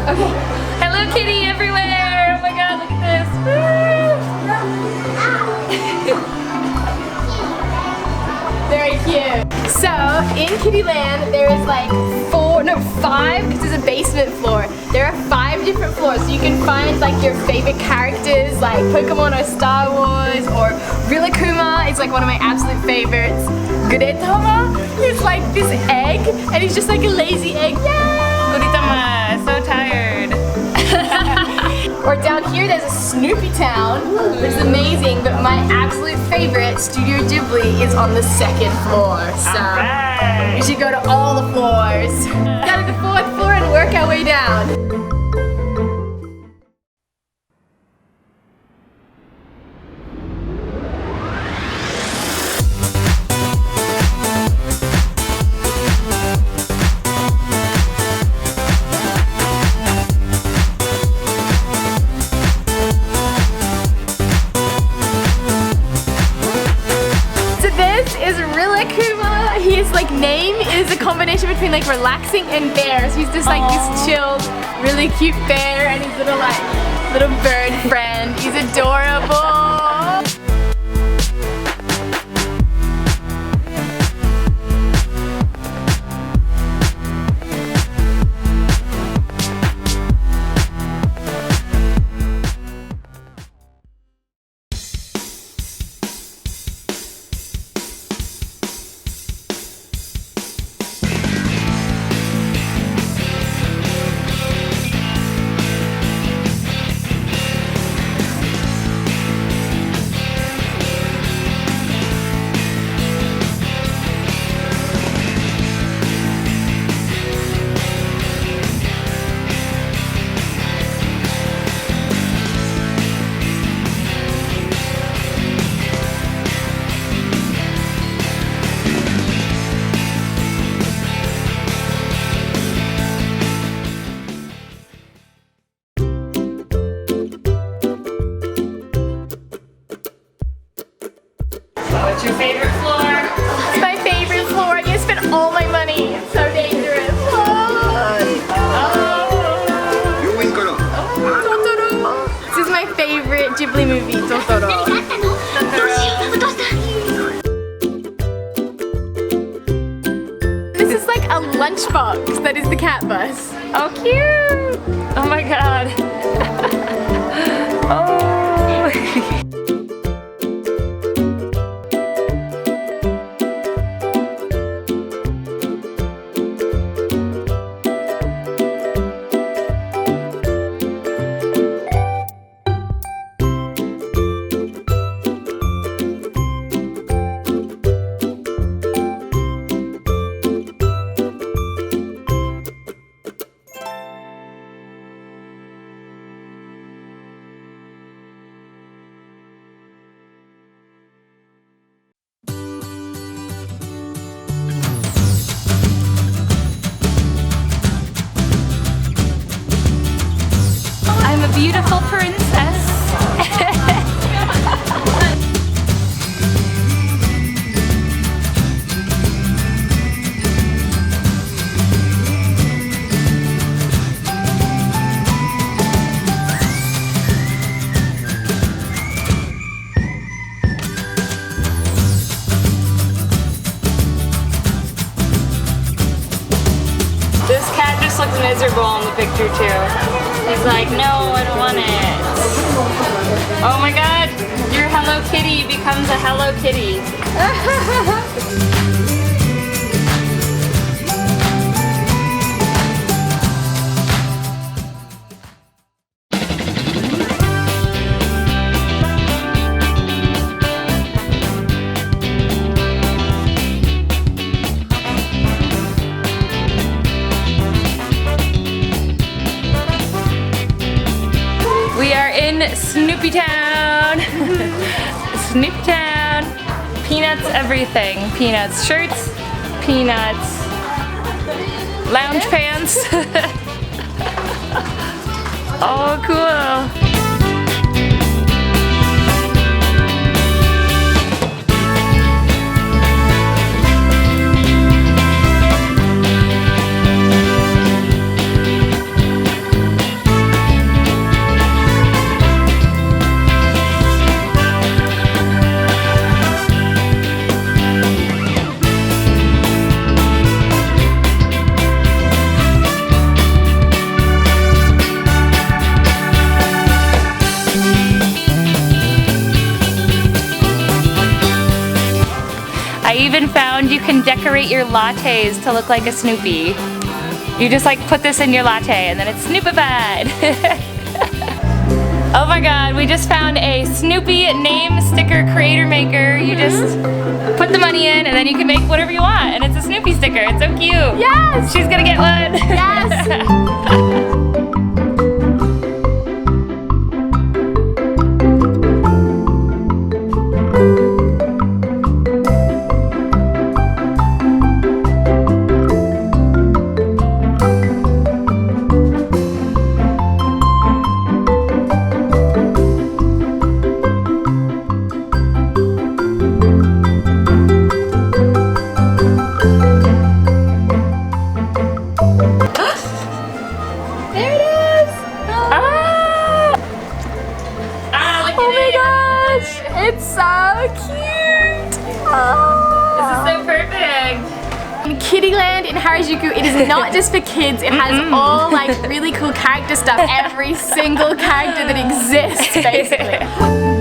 Okay. Hello Kitty everywhere! Oh my god, look at this! Very cute. So, in Kiddyland, there is like 5, because there's a basement floor. There are 5 different floors, so you can find like your favorite characters, like Pokémon or Star Wars, or Rilakkuma is like one of my absolute favorites. Gudetama is like this egg, and he's just like a lazy egg. Yeah! Gudetama, so tired. Or down here there's a Snoopytown, which is amazing, but my absolute favorite, Studio Ghibli, is on the 2nd floor. So we should go to all the floors. Go to the 4th floor and work our way down. His like name is a combination between like relaxing and bear. So he's just like this chill, really cute bear, and his little bird friend. He's adorable. What's your favorite floor? It's my favorite floor. I'm gonna spend all my money. It's so dangerous. Totoro. This is my favorite Ghibli movie, Totoro. This is like a lunchbox that is the cat bus. Oh, cute! Oh my god. Oh. Beautiful princess. This cat just looks miserable in the picture too. He's like, no, I don't want it. Oh my god, your Hello Kitty becomes a Hello Kitty. We are in Snoopytown. Snoopytown. Peanuts everything. Peanuts shirts, peanuts lounge pants. Oh, cool. even found you can decorate your lattes to look like a Snoopy. You just like put this in your latte and then it's Snoopified. Oh my god, we just found a Snoopy name sticker creator maker. You just put the money in and then you can make whatever you want and it's a Snoopy sticker. It's so cute. Yes! She's gonna get one. Yes! It's so cute! Oh. This is so perfect! In Kittyland in Harajuku, it is not just for kids, it has all like really cool character stuff, every single character that exists basically.